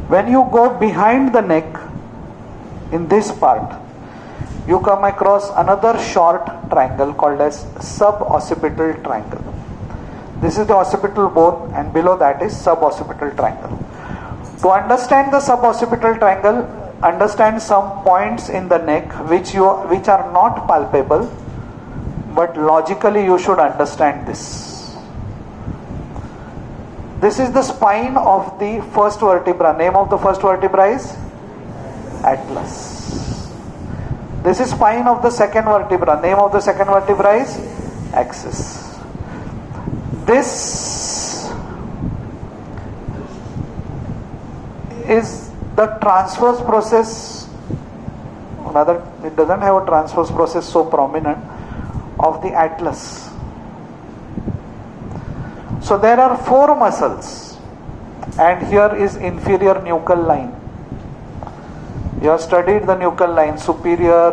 When you go behind the neck, in this part, you come across another short triangle called as suboccipital triangle. This is the occipital bone, and below that is suboccipital triangle. To understand the suboccipital triangle, understand some points in the neck which are not palpable, but logically you should understand this. This is the spine of the first vertebra. Name of the first vertebra is atlas. This is spine of the second vertebra. Name of the second vertebra is axis. This is the transverse process, rather it doesn't have a transverse process so prominent, of the atlas. So there are 4 muscles, and here is inferior nuchal line. You have studied the nuchal line, superior,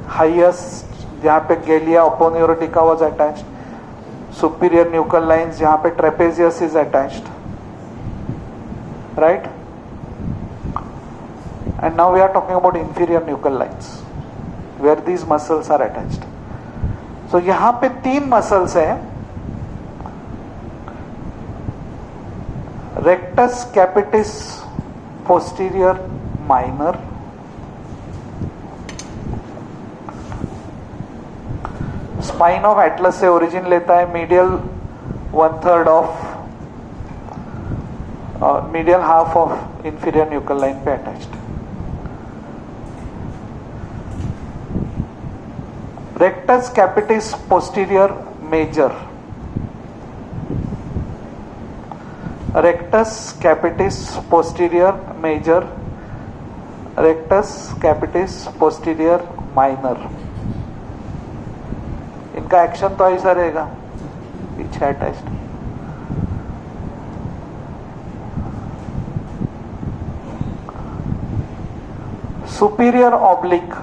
highest, जहाँ पे गैलिया अपोन्यूरोटिका was attached, superior nuchal lines जहाँ पे trapezius is attached, right? And now we are talking about inferior nuchal lines, where these muscles are attached. So यहाँ पे 3 muscles हैं, rectus capitis posterior minor, spine of atlas से origin लेता है, medial 1/3 of medial half of inferior nuchal line पे attached. Rectus capitis posterior major, rectus capitis posterior major, rectus capitis posterior minor. इनका action तो ऐसा रहेगा, पीछे attached. Superior oblique,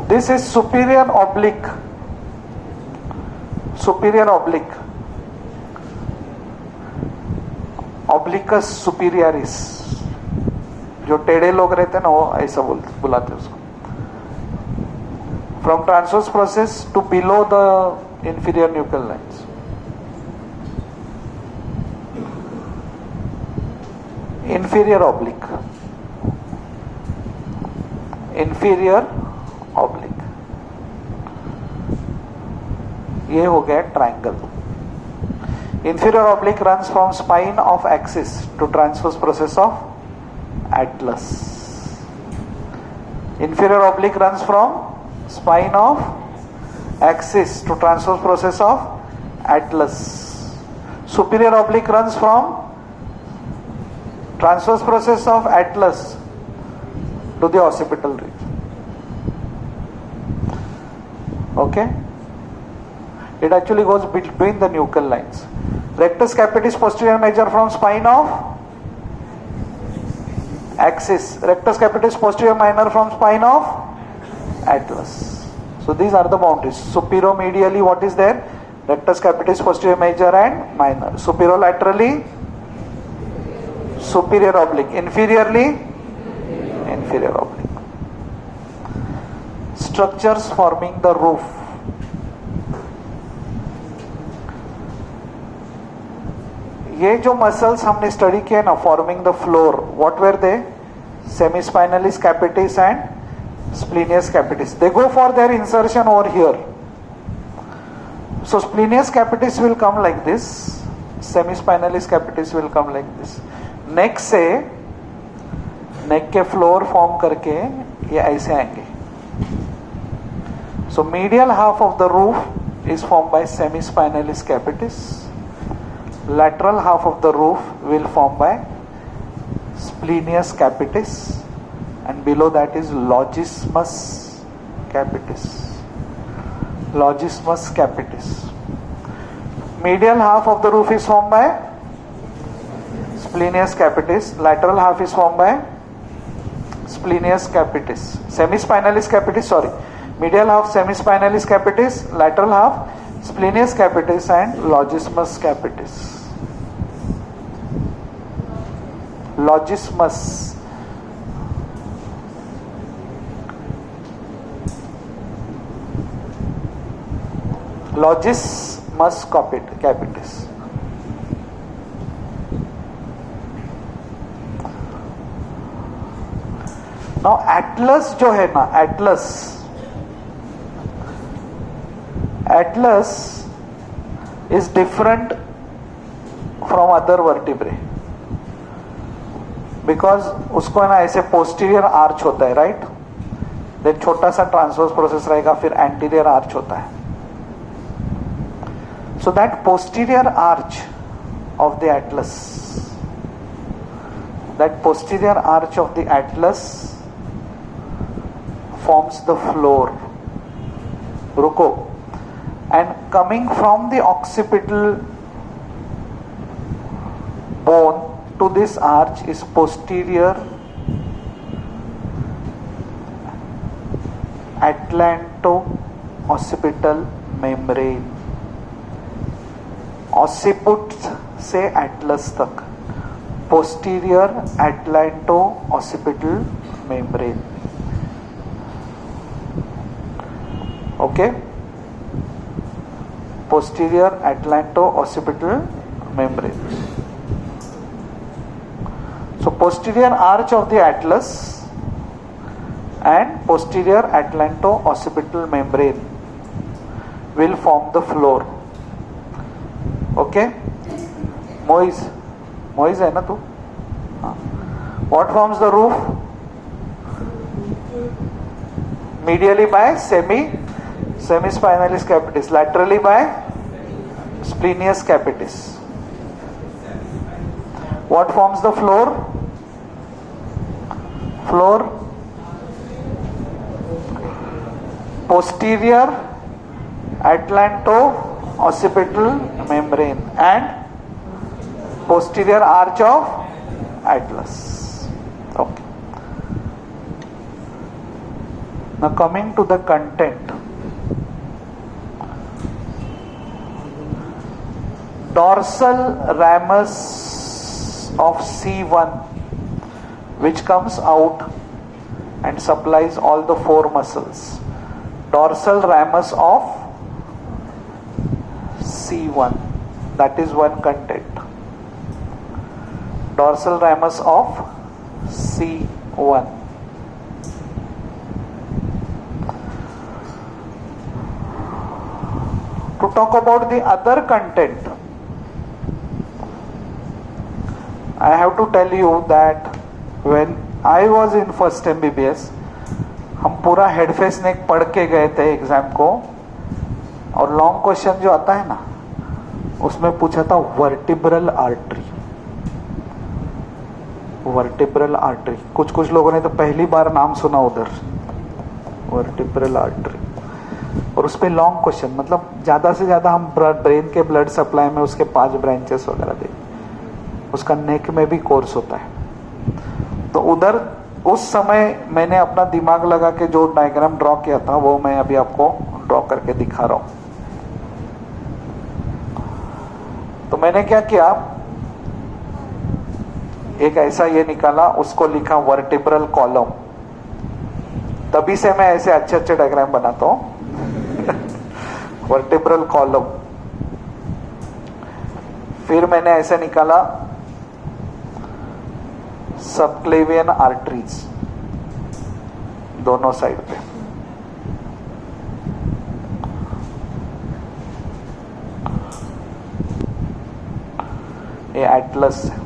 this is superior oblique, superior oblique, obliquus superioris. जो टेढ़े लोग रहते हैं ना, वो ऐसा बुलाते हैं उसको. From transverse process to below the inferior nuchal lines. Inferior oblique, inferior oblique. ये हो गया triangle. Inferior oblique runs from spine of axis to transverse process of atlas. Inferior oblique runs from spine of axis to transverse process of atlas. Superior oblique runs from transverse process of atlas to the occipital region. Okay? It actually goes between the nuchal lines. Rectus capitis posterior major from spine of axis. Rectus capitis posterior minor from spine of atlas. So these are the boundaries. Superomedially, what is there? Rectus capitis posterior major and minor. Superolaterally, superior oblique. Inferiorly, inferior oblique. Structures forming the roof. ये जो muscles हमने study किए ना, forming the floor, what were they? Semispinalis capitis and splenius capitis. They go for their insertion over here. So splenius capitis will come like this, semispinalis capitis will come like this. Neck से neck के floor form करके ये ऐसे आएंगे. So medial half of the roof is formed by semispinalis capitis. Lateral half of the roof will form by splenius capitis. And below that is longismus capitis. Longismus capitis. Medial half of the roof is formed by splenius capitis. Lateral half is formed by splenius capitis, semispinalis capitis, sorry, medial half semispinalis capitis, lateral half splenius capitis and longissimus capitis. Longissimus. Longissimus capitis. Now atlas जो है ना, atlas is different from other vertebrae because उसको है ना ऐसे posterior arch होता है, right? then छोटा सा transverse process रहेगा, फिर anterior arch होता है. So that posterior arch of the atlas, forms the floor. रुको. And coming from the occipital bone to this arch is posterior atlanto-occipital membrane. Occiput से atlas तक posterior atlanto-occipital membrane. Okay, posterior atlanto-occipital membrane. So posterior arch of the atlas and posterior atlanto-occipital membrane will form the floor. Okay, Moise है ना तू? What forms the roof? Medially by semispinalis capitis, laterally by splenius capitis. What forms the floor? Posterior atlanto-occipital membrane and posterior arch of atlas. Okay. Now coming to the content. Dorsal ramus of C1, which comes out and supplies all the four muscles. Dorsal ramus of C1, that is one content. Dorsal ramus of C1. To talk about the other content, I have to tell you that when I was in first MBBS, हम पूरा head face नेक पढ़ के गए थे exam को, और long question जो आता है ना उसमें पूछा था वर्टिब्रल आर्टरी. कुछ लोगों ने तो पहली बार नाम सुना उधर, वर्टिब्रल आर्टरी. और उस पर लॉन्ग क्वेश्चन, मतलब ज्यादा से ज्यादा हम ब्रेन के ब्लड सप्लाई में उसके 5 ब्रांचेस वगैरह दें. उसका नेक में भी कोर्स होता है. तो उधर उस समय मैंने अपना दिमाग लगा के जो डायग्राम ड्रॉ किया था वो मैं अभी आपको ड्रॉ करके दिखा रहा हूं. तो मैंने क्या किया, एक ऐसा ये निकाला, उसको लिखा वर्टिब्रल कॉलम. तभी से मैं ऐसे अच्छे डायग्राम बनाता हूं. Vertebral column. फिर मैंने ऐसे निकाला सबक्लेवियन आर्टरीज दोनों साइड पे. ये एटलस है.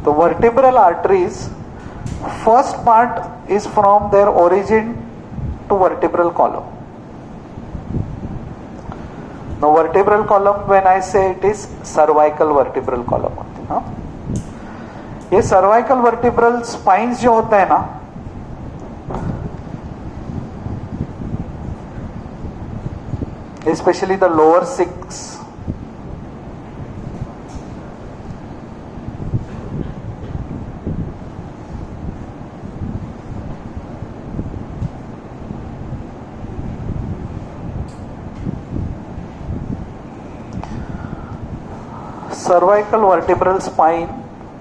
तो vertebral arteries, first part is from their origin to vertebral column. Now vertebral column, when I say it is cervical vertebral column होती है. ये cervical vertebral spines जो होता है ना, especially the lower 6, cervical vertebral spine,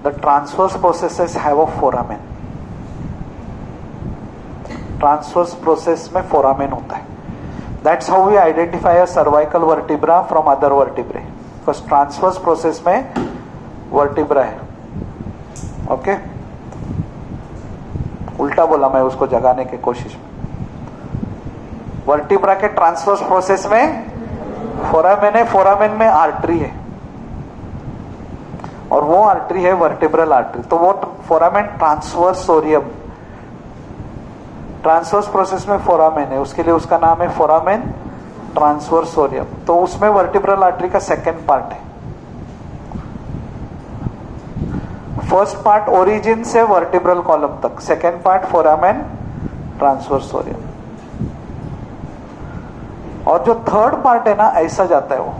the transverse processes have a foramen. Transverse process में foramen होता है. That's how we identify a cervical vertebra from other vertebrae. Because transverse process में vertebra है. Okay? उल्टा बोला मैं उसको जगाने की कोशिश में. वर्टिब्रा के ट्रांसवर्स प्रोसेस में फोरामेन है, फोरामेन में आर्टरी है और वो आर्टरी है वर्टिब्रल आर्टरी. तो वो फोरामेन ट्रांसवर्सोरियम, ट्रांसवर्स प्रोसेस में फोरामेन है, उसके लिए उसका नाम है फोरामेन ट्रांसवर्सोरियम. तो उसमें वर्टिब्रल आर्टरी का सेकेंड पार्ट है. फर्स्ट पार्ट ओरिजिन से वर्टिब्रल कॉलम तक, सेकेंड पार्ट फोरामेन ट्रांसवर्सोरियम. और जो थर्ड पार्ट है ना, ऐसा जाता है वो.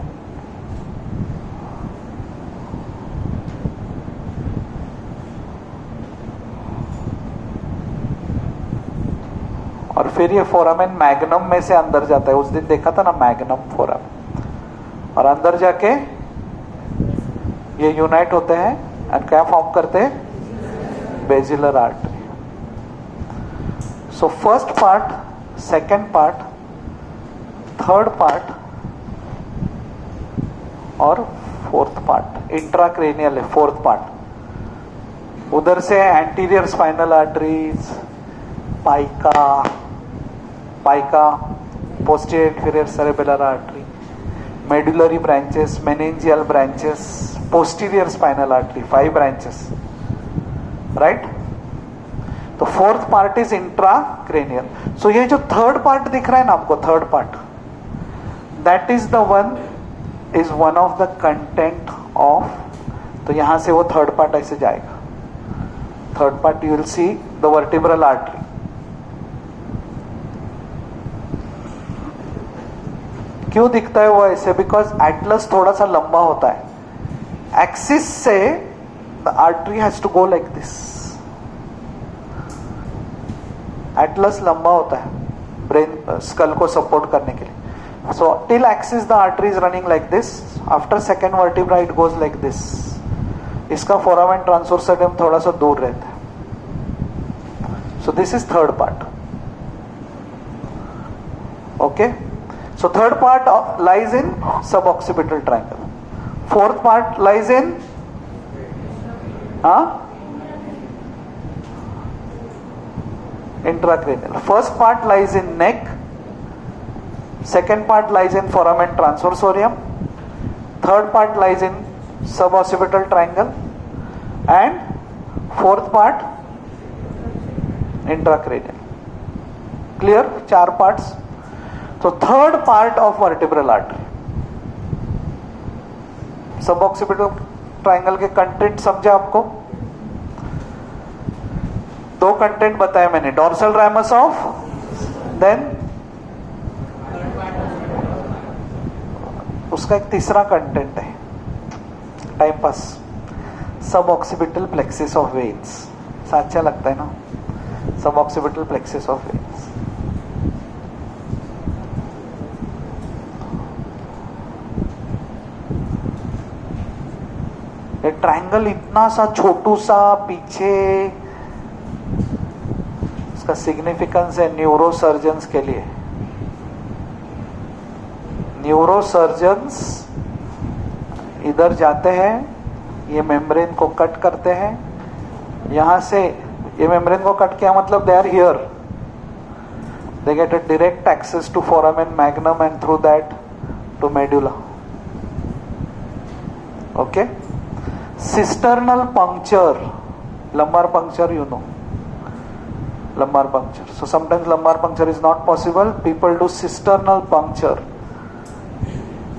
और फिर ये फोरामेन मैग्नम में से अंदर जाता है. उस दिन देखा था ना मैग्नम फोरामेन. और अंदर जाके ये यूनाइट होते हैं और क्या फॉर्म करते हैं? Basilar artery. So first part, second part, third part और फोर्थ पार्ट इंट्राक्रेनियल है. फोर्थ पार्ट उधर से anterior spinal arteries, PICA, posterior inferior cerebellar artery, medullary branches, meningeal branches, posterior spinal artery, 5 branches, right. तो fourth part is intracranial. So ये जो third part दिख रहा है ना आपको, third part, that is the one, is one of the content of. तो यहां से वो थर्ड पार्ट ऐसे जाएगा. Third part you will see the vertebral artery. क्यों दिखता है वो ऐसे? बिकॉज एटलस थोड़ा सा लंबा होता है. एक्सिस से the artery has to go like this. Atlas लंबा होता है ब्रेन स्कल को सपोर्ट करने के लिए. So till axis the artery is running like this. After second vertebra it goes like this. इसका foramen transversorum थोड़ा सा दूर रहता है. So this is third part. Okay. So third part lies in suboccipital triangle. Fourth part lies in intracranial. First part lies in neck. Second part lies in foramen transversorium. Third part lies in suboccipital triangle. And fourth part intracranial. Clear? 4 parts. So third part of vertebral artery. Suboccipital triangle के content समझा आपको? 2 content बताए मैंने. Dorsal रामस of, then उसका एक तीसरा content है, time pass, सब ऑक्सीपिटल प्लेक्सिस ऑफ वेन्स. अच्छा लगता है ना, सब ऑक्सीपिटल प्लेक्सिस ऑफ वेन्स. ये ट्रायंगल इतना सा छोटू सा पीछे, इसका सिग्निफिकेंस है न्यूरोसर्जन्स के लिए. न्यूरोसर्जन्स इधर जाते हैं, ये मेम्ब्रेन को कट करते हैं. यहां से ये मेम्ब्रेन को कट किया मतलब they are here, they get a direct access to foramen magnum and through that to medulla. Okay. Cisternal puncture, lumbar puncture, you know, lumbar puncture. So sometimes lumbar puncture is not possible, people do cisternal puncture.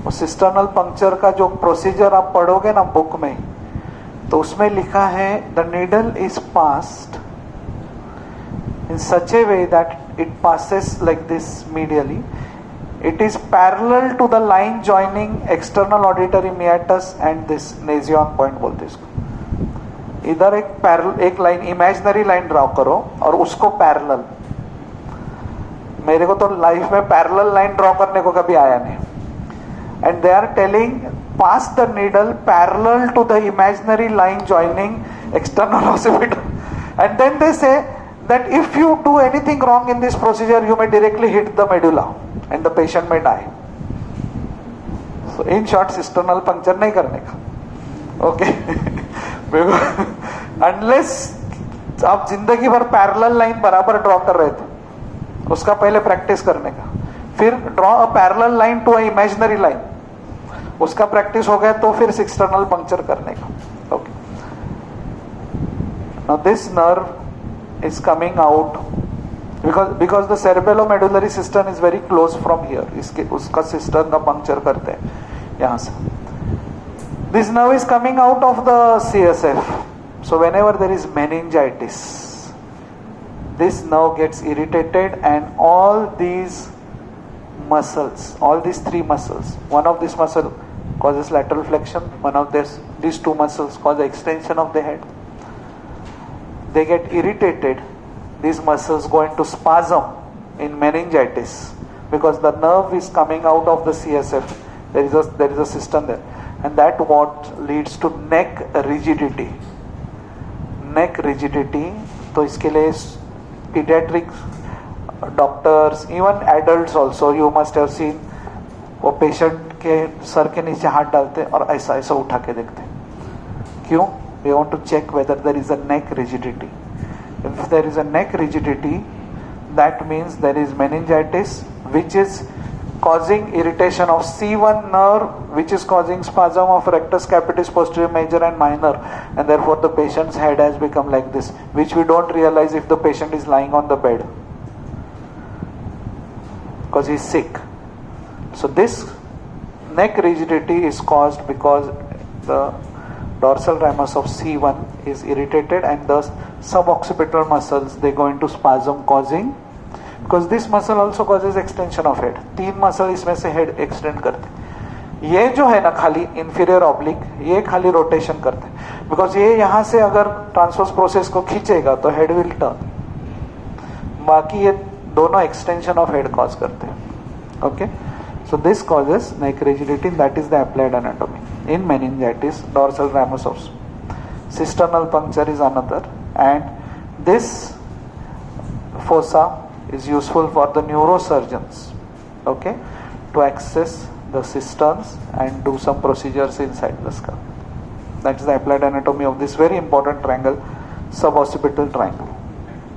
और cisternal puncture का जो procedure आप पढ़ोगे ना book में, तो उसमें लिखा है the needle is passed in such a way that it passes like this medially. It is parallel to the line joining external auditory meatus and this nasion point बोलते हैं इसको. इधर एक लाइन, इमेजिनरी लाइन ड्रॉ करो और उसको parallel. मेरे को तो लाइफ में पैरेलल लाइन ड्रॉ करने को कभी आया नहीं. And they are telling pass the needle parallel to the imaginary line joining external occipital. And then they say that if you do anything wrong in this procedure, you may directly hit the medulla and the patient may die. So in short, cisternal puncture नहीं करने का. Okay. Unless आप जिंदगी भर parallel line बराबर draw कर रहे थे, उसका पहले प्रैक्टिस करने का. फिर draw a parallel line to a imaginary line, उसका प्रैक्टिस हो गया तो फिर एक्सटर्नल पंक्चर करने का. Okay. Now this nerve is coming out because the cerebellomedullary system is very close from here. इसके उसका सिस्टम का पंक्चर करते हैं यहाँ से. This nerve is coming out of the CSF. So whenever there is meningitis, this nerve gets irritated and all these muscles, all these three muscles, one of this muscle causes lateral flexion, one of these two muscles cause the extension of the head. They get irritated. These muscles go into spasm in meningitis because the nerve is coming out of the CSF. There is a system there, and that what leads to neck rigidity. Neck rigidity. तो इसके लिए pediatric doctors, even adults also, you must have seen, वो patient के sir के नीचे हाथ डालते और ऐसा ऐसा उठा के देखते. क्यों? We want to check whether there is a neck rigidity. If there is a neck rigidity, that means there is meningitis, which is causing irritation of C1 nerve, which is causing spasm of rectus capitis posterior major and minor, and therefore the patient's head has become like this, which we don't realize if the patient is lying on the bed because he is sick. So this neck rigidity is caused because the dorsal ramus of C1 is irritated and thus suboccipital muscles, they go into spasm, causing, because this muscle also causes extension of head. तीन muscle इसमें से head extend करते. ये जो है ना खाली inferior oblique, ये खाली रोटेशन करते हैं, बिकॉज ये यहाँ से अगर ट्रांसवर्स प्रोसेस को खींचेगा तो हेड विल टर्न. बाकी ये दोनों एक्सटेंशन ऑफ हेड कॉज करते हैं. Okay. So this causes neck rigidity. That is the applied anatomy. In meningitis, dorsal ramus of cisternal puncture is another, and this fossa is useful for the neurosurgeons, okay, to access the cisterns and do some procedures inside the skull. That is the applied anatomy of this very important triangle, suboccipital triangle.